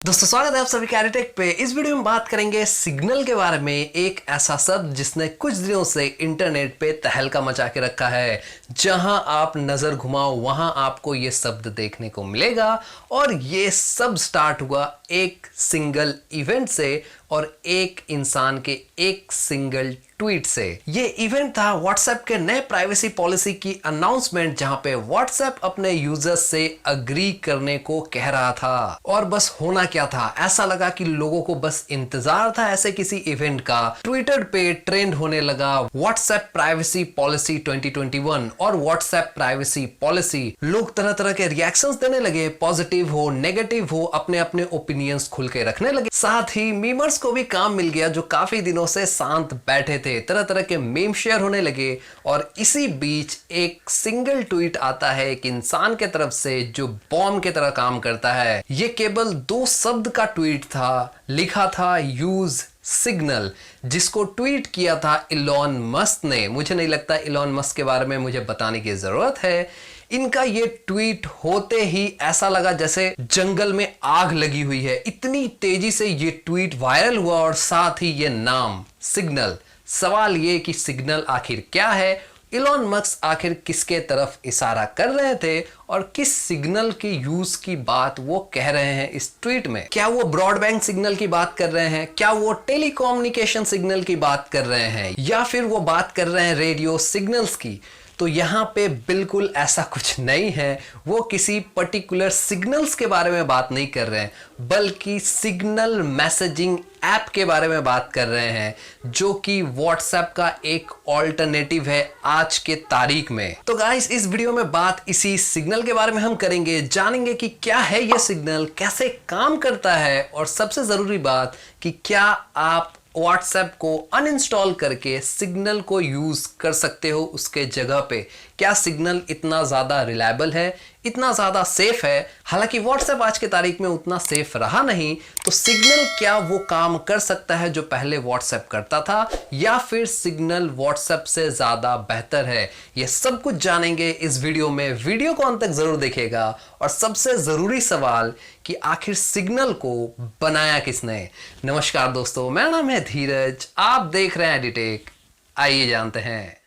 दोस्तों स्वागत है आप सभी कैरेटेक पे। इस वीडियो में बात करेंगे सिग्नल के बारे में, एक ऐसा शब्द जिसने कुछ दिनों से इंटरनेट पे तहलका मचा के रखा है। जहां आप नजर घुमाओ वहां आपको ये शब्द देखने को मिलेगा और ये सब स्टार्ट हुआ एक सिंगल इवेंट से और एक इंसान के एक सिंगल ट्वीट से। ये इवेंट था व्हाट्सएप के नए प्राइवेसी पॉलिसी की अनाउंसमेंट, जहां पे व्हाट्सएप अपने यूजर्स से अग्री करने को कह रहा था। और बस होना क्या था, ऐसा लगा कि लोगों को बस इंतजार था ऐसे किसी इवेंट का। ट्विटर पे ट्रेंड होने लगा व्हाट्सएप प्राइवेसी पॉलिसी 2021 और व्हाट्सएप प्राइवेसी पॉलिसी। लोग तरह तरह के रिएक्शंस देने लगे, पॉजिटिव हो नेगेटिव हो, अपने अपने ओपिनियंस खुल के रखने लगे। साथ ही मीमर्स को भी काम मिल गया जो काफी दिनों से शांत बैठे थे। तरह तरह के मीम शेयर होने लगे और इसी बीच एक सिंगल ट्वीट आता है एक इंसान के तरफ से जो बॉम्ब की तरह काम करता है। ये केवल 2 शब्द का ट्वीट था, लिखा था यूज सिग्नल, जिसको ट्वीट किया था इलॉन मस्क ने। मुझे नहीं लगता इलॉन मस्क के बारे में मुझे बताने की जरूरत है। इनका ये ट्वीट होते ही ऐसा लगा जैसे जंगल में आग लगी हुई है। इतनी तेजी से ये ट्वीट वायरल हुआ और साथ ही ये नाम सिग्नल। सवाल ये कि सिग्नल आखिर क्या है, इलॉन मस्क आखिर किसके तरफ इशारा कर रहे थे और किस सिग्नल के यूज की बात वो कह रहे हैं इस ट्वीट में। क्या वो ब्रॉडबैंड सिग्नल की बात कर रहे हैं, क्या वो टेलीकम्युनिकेशन सिग्नल की बात कर रहे हैं, या फिर वो बात कर रहे हैं रेडियो सिग्नल्स की। तो यहाँ पे बिल्कुल ऐसा कुछ नहीं है। वो किसी पर्टिकुलर सिग्नल्स के बारे में बात नहीं कर रहे हैं, बल्कि सिग्नल मैसेजिंग ऐप के बारे में बात कर रहे हैं, जो कि व्हाट्सएप का एक ऑल्टरनेटिव है आज के तारीख में। तो गाइस, इस वीडियो में बात इसी सिग्नल के बारे में हम करेंगे, जानेंगे कि क्या है ये सिग्नल, कैसे काम करता है, और सबसे जरूरी बात कि क्या आप व्हाट्सएप को अनइंस्टॉल करके सिग्नल को यूज कर सकते हो उसके जगह पे। क्या सिग्नल इतना ज्यादा रिलायबल है, इतना ज्यादा सेफ है? हालांकि व्हाट्सएप आज के तारीख में उतना सेफ रहा नहीं, तो सिग्नल क्या वो काम कर सकता है जो पहले व्हाट्सएप करता था, या फिर सिग्नल व्हाट्सएप से ज्यादा बेहतर है? ये सब कुछ जानेंगे इस वीडियो में। वीडियो को अंत तक जरूर देखिएगा। और सबसे जरूरी सवाल कि आखिर सिग्नल को बनाया किसने। नमस्कार दोस्तों, मेरा नाम है धीरज, आप देख रहे हैं एडिटेक। आइए जानते हैं।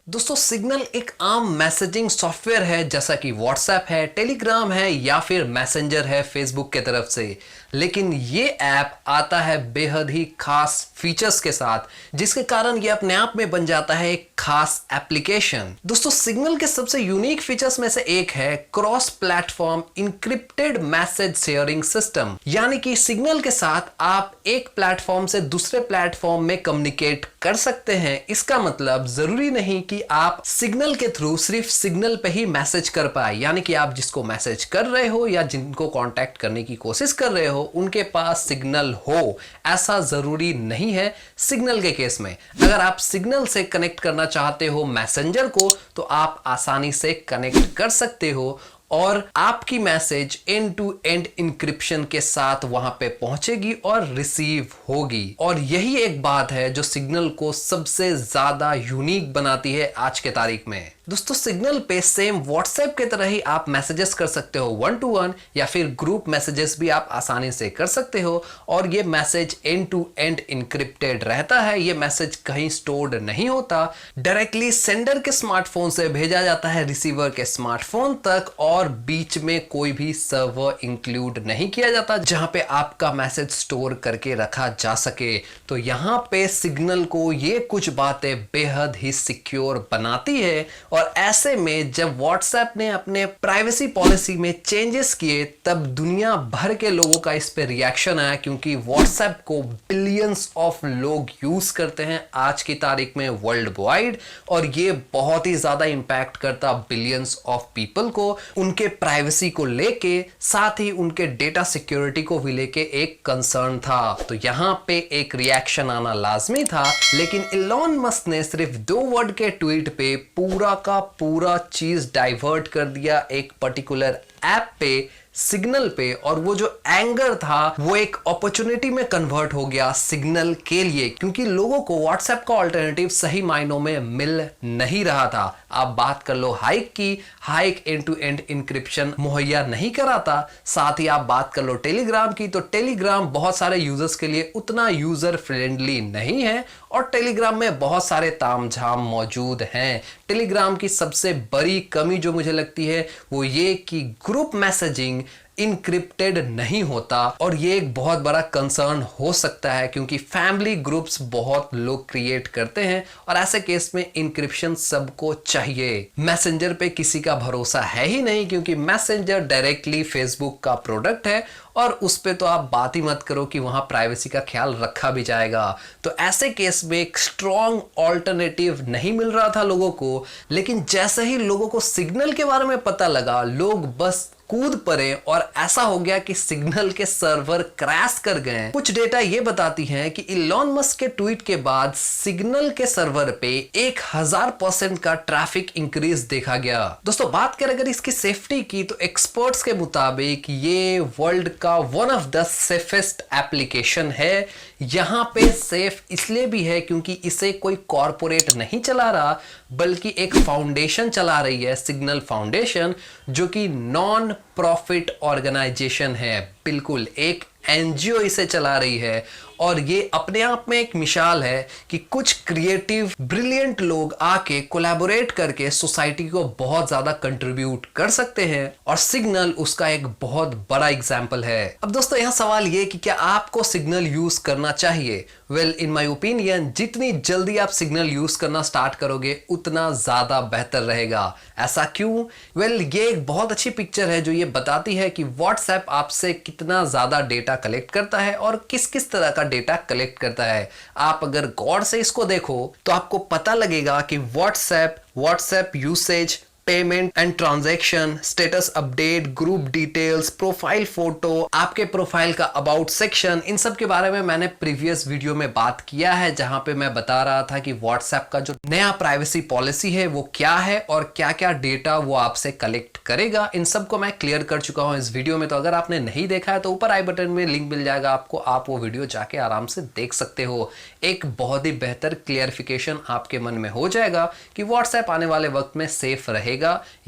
दोस्तों, सिग्नल एक आम मैसेजिंग सॉफ्टवेयर है, जैसा कि व्हाट्सएप है, टेलीग्राम है, या फिर मैसेंजर है फेसबुक के तरफ से। लेकिन ये ऐप आता है बेहद ही खास फीचर्स के साथ, जिसके कारण ये अपने आप में बन जाता है एक खास एप्लीकेशन। दोस्तों, सिग्नल के सबसे यूनिक फीचर्स में से एक है cross platform encrypted message sharing system. यानी कि सिग्नल के साथ आप एक प्लेटफॉर्म से दूसरे प्लेटफॉर्म में कम्युनिकेट कर सकते हैं। इसका मतलब जरूरी नहीं कि आप सिग्नल के थ्रू सिर्फ सिग्नल पे ही मैसेज कर पाए, यानी कि आप जिसको मैसेज कर रहे हो या जिनको कांटेक्ट करने की कोशिश कर रहे हो उनके पास सिग्नल हो, ऐसा जरूरी नहीं है। सिग्नल के केस में अगर आप सिग्नल से कनेक्ट करना चाहते हो मैसेंजर को, तो आप आसानी से कनेक्ट कर सकते हो और आपकी message end to end encryption के साथ वहां पे पहुंचेगी और रिसीव होगी। और यही एक बात है जो सिग्नल को सबसे ज्यादा यूनिक बनाती है आज के तारीख में। दोस्तों, सिग्नल पे सेम व्हाट्सएप के तरह ही आप मैसेजेस कर सकते हो 1 to 1, या फिर ग्रुप मैसेजेस भी आप आसानी से कर सकते हो। और ये message end to end encrypted रहता है। ये मैसेज कहीं स्टोर्ड नहीं होता, डायरेक्टली सेंडर के स्मार्टफोन से भेजा जाता है रिसीवर के स्मार्टफोन तक, और बीच में कोई भी सर्वर इंक्लूड नहीं किया जाता जहां पे आपका मैसेज स्टोर करके रखा जा सके। तो यहाँ पे सिग्नल को ये कुछ बातें बेहद ही सिक्योर बनाती है। और ऐसे में जब व्हाट्सएप ने अपने प्राइवेसी पॉलिसी में चेंजेस किए, तब दुनिया भर के लोगों का इस पे रिएक्शन आया, क्योंकि व्हाट्सएप को बिलियंस ऑफ लोग यूज करते हैं आज की तारीख में वर्ल्ड वाइड, और ये बहुत ही ज्यादा इंपैक्ट करता बिलियंस ऑफ पीपल को, उनके प्राइवेसी को लेके, साथ ही उनके डेटा सिक्योरिटी को भी लेके एक कंसर्न था। तो यहाँ पे एक रिएक्शन आना लाजमी था। लेकिन इलॉन मस्क ने सिर्फ 2 वर्ड के ट्वीट पे पूरा का पूरा चीज डाइवर्ट कर दिया एक पर्टिकुलर ऐप पे सिग्नल पे, और वो जो एंगर था वो एक अपॉर्चुनिटी में कन्वर्ट हो गया सिग्नल के लिए, क्योंकि लोगों को व्हाट्सएप का ऑल्टरनेटिव सही मायनों में मिल नहीं रहा था। आप बात कर लो हाइक की, Hike end to end encryption मुहैया नहीं कराता। साथ ही आप बात कर लो टेलीग्राम की, तो टेलीग्राम बहुत सारे यूजर्स के लिए उतना यूजर फ्रेंडली नहीं है, और टेलीग्राम में बहुत सारे तामझाम मौजूद हैं। टेलीग्राम की सबसे बड़ी कमी जो मुझे लगती है वो ये कि ग्रुप मैसेजिंग इनक्रिप्टेड नहीं होता, और ये एक बहुत बड़ा कंसर्न हो सकता है, क्योंकि फैमिली ग्रुप्स बहुत लोग क्रिएट करते हैं और ऐसे केस में इनक्रिप्शन सबको चाहिए। मैसेंजर पे किसी का भरोसा है ही नहीं, क्योंकि मैसेंजर डायरेक्टली फेसबुक का प्रोडक्ट है, और उस पे तो आप बात ही मत करो कि वहां प्राइवेसी का ख्याल रखा भी जाएगा। तो ऐसे केस में एक स्ट्रॉन्ग ऑल्टरनेटिव नहीं मिल रहा था लोगों को, लेकिन जैसे ही लोगों को सिग्नल के बारे में पता लगा, लोग बस कूद पड़े, और ऐसा हो गया कि सिग्नल के सर्वर क्रैश कर गए। कुछ डेटा ये बताती हैं कि इलॉन मस्क के ट्वीट के बाद सिग्नल के सर्वर पे 1000% का ट्रैफिक इंक्रीज देखा गया। दोस्तों बात करें अगर इसकी सेफ्टी की, तो एक्सपर्ट्स के मुताबिक ये वर्ल्ड का one of the safest application है। यहां पे सेफ इसलिए भी है क्योंकि इसे कोई कॉरपोरेट नहीं चला रहा, बल्कि एक फाउंडेशन चला रही है, सिग्नल फाउंडेशन, जो कि नॉन प्रॉफिट ऑर्गेनाइजेशन है। बिल्कुल एक एनजीओ इसे चला रही है, और ये अपने आप में एक मिसाल है कि कुछ क्रिएटिव ब्रिलियंट लोग आके कोलैबोरेट करके सोसाइटी को बहुत ज्यादा कंट्रीब्यूट कर सकते हैं, और सिग्नल उसका एक बहुत बड़ा एग्जाम्पल है। अब दोस्तों यहाँ सवाल ये कि क्या आपको सिग्नल यूज करना चाहिए? वेल इन माय ओपिनियन जितनी जल्दी आप सिग्नल यूज करना स्टार्ट करोगे उतना ज्यादा बेहतर रहेगा। ऐसा क्यों? वेल ये एक बहुत अच्छी पिक्चर है जो ये बताती है कि व्हाट्सएप आपसे कितना ज्यादा डेटा कलेक्ट करता है और किस किस तरह का डेटा कलेक्ट करता है। आप अगर गौर से इसको देखो तो आपको पता लगेगा कि WhatsApp usage, payment and transaction, status update, group details, profile photo, आपके प्रोफाइल का अबाउट सेक्शन, इन सब के बारे में मैंने प्रीवियस वीडियो में बात किया है, जहां पे मैं बता रहा था कि व्हाट्सएप का जो नया प्राइवेसी पॉलिसी है वो क्या है और क्या क्या डेटा वो आपसे कलेक्ट करेगा। इन सब को मैं क्लियर कर चुका हूं इस वीडियो में, तो अगर आपने नहीं देखा है तो ऊपर आई बटन में लिंक मिल जाएगा आपको, आप वो वीडियो जाके आराम से देख सकते हो। एक बहुत ही बेहतर क्लियरिफिकेशन आपके मन में हो जाएगा कि व्हाट्सएप आने वाले वक्त में सेफ रहेगा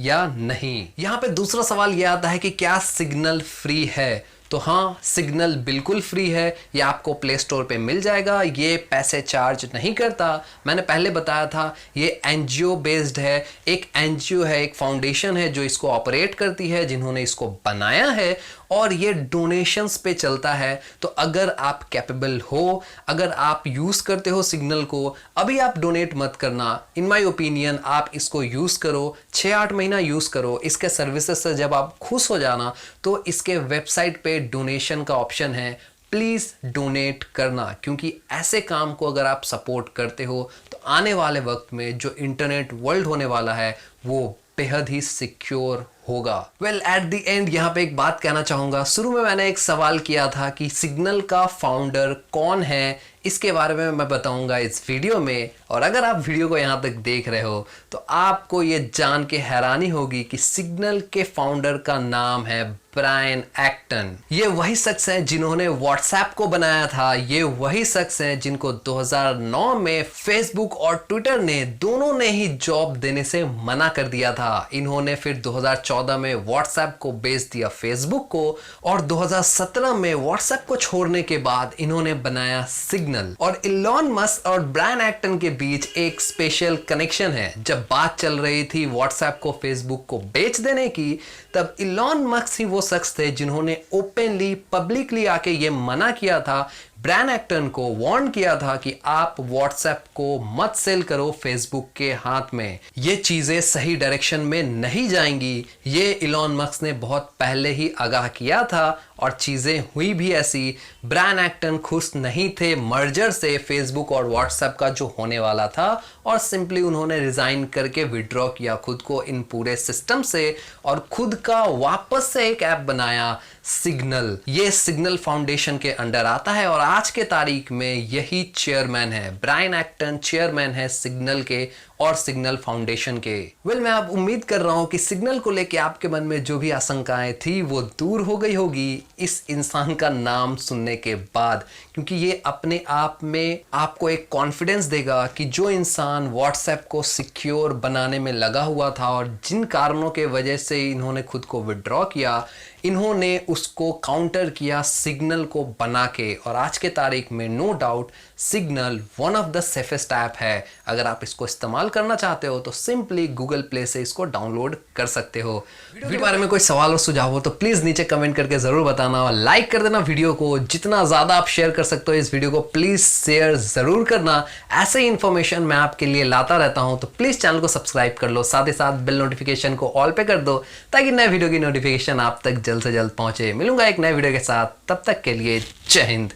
या नहीं। यहां पे दूसरा सवाल यह आता है कि क्या सिग्नल फ्री है? तो हाँ, सिग्नल बिल्कुल फ्री है, ये आपको प्ले स्टोर पे मिल जाएगा, ये पैसे चार्ज नहीं करता। मैंने पहले बताया था ये एनजीओ बेस्ड है, एक एनजीओ है, एक फाउंडेशन है जो इसको ऑपरेट करती है, जिन्होंने इसको बनाया है, और ये डोनेशंस पे चलता है। तो अगर आप कैपेबल हो, अगर आप यूज करते हो सिग्नल को, अभी आप डोनेट मत करना। इन माय ओपिनियन आप इसको यूज करो, 6-8 महीना यूज करो, इसके सर्विसेज से जब आप खुश हो जाना तो इसके वेबसाइट पे डोनेशन का ऑप्शन है, प्लीज डोनेट करना, क्योंकि ऐसे काम को अगर आप सपोर्ट करते हो तो आने वाले वक्त में जो इंटरनेट वर्ल्ड होने वाला है वो बेहद ही सिक्योर होगा। वेल एट द एंड यहाँ पे एक बात कहना चाहूंगा। शुरू में मैंने एक सवाल किया था कि सिग्नल का फाउंडर कौन है, इसके बारे में मैं बताऊंगा इस वीडियो में, और अगर आप वीडियो को यहाँ तक देख रहे हो तो आपको ये जान के हैरानी होगी कि सिग्नल के फाउंडर का नाम है ब्रायन एक्टन। ये वही शख्स हैं जिन्होंने व्हाट्सएप को बनाया था, ये वही शख्स हैं जिनको 2009 में फेसबुक और ट्विटर ने दोनों ने ही जॉब देने से मना कर दिया था। इन्होंने फिर 2014 में व्हाट्सएप को बेच दिया फेसबुक को, और 2017 में व्हाट्सएप को छोड़ने के बाद इन्होंने बनाया सिग्नल। और इलॉन मस्क और ब्रायन एक्टन के बीच एक स्पेशल कनेक्शन है। जब बात चल रही थी व्हाट्सएप को फेसबुक को बेच देने की, तब इलॉन मस्क ही वो शख्स थे जिन्होंने ओपनली पब्लिकली आके ये मना किया था, ब्रायन एक्टन को वार्न किया था कि आप व्हाट्सएप को मत सेल करो फेसबुक के हाथ में, ये चीजें सही डायरेक्शन में नहीं जाएंगी। ये इलॉन मस्क ने बहुत पहले ही आगाह किया था, और चीजें हुई भी ऐसी। ब्रायन एक्टन खुश नहीं थे मर्जर से फेसबुक और व्हाट्सएप का जो होने वाला था, और सिंपली उन्होंने रिजाइन करके विड्रॉ किया खुद को इन पूरे सिस्टम से, और खुद का वापस से एक ऐप बनाया सिग्नल। ये सिग्नल फाउंडेशन के अंडर आता है, और आज के तारीख में यही चेयरमैन है, ब्रायन एक्टन चेयरमैन है सिग्नल के, और सिग्नल फाउंडेशन के। मैं अब उम्मीद कर रहा हूं कि सिग्नल को लेके आपके मन में जो भी आशंकाएं थी वो दूर हो गई होगी इस इंसान का नाम सुनने के बाद, क्योंकि ये अपने आप में आपको एक कॉन्फिडेंस देगा कि जो इंसान व्हाट्सएप को सिक्योर बनाने में लगा हुआ था और जिन कारणों के वजह से इन्होंने खुद को विड्रॉ किया, इन्होंने उसको काउंटर किया सिग्नल को बना के। और आज के तारीख में no doubt Signal one of the safest app है। अगर आप इसको इस्तेमाल करना चाहते हो तो सिंपली गूगल प्ले से इसको डाउनलोड कर सकते हो। वीडियो के बारे में कोई सवाल और सुझाव हो तो प्लीज नीचे कमेंट करके जरूर बताना और लाइक कर देना वीडियो को। जितना ज्यादा आप शेयर कर सकते हो इस वीडियो को प्लीज शेयर जरूर करना। ऐसे ही इंफॉर्मेशन मैं आपके लिए लाता रहता हूं, तो प्लीज चैनल को सब्सक्राइब कर लो, साथ ही साथ बेल नोटिफिकेशन को ऑल पे कर दो ताकि नए वीडियो की नोटिफिकेशन आप तक जल्द से जल्द पहुंचे। मिलूंगा एक नए वीडियो के साथ, तब तक के लिए जय हिंद।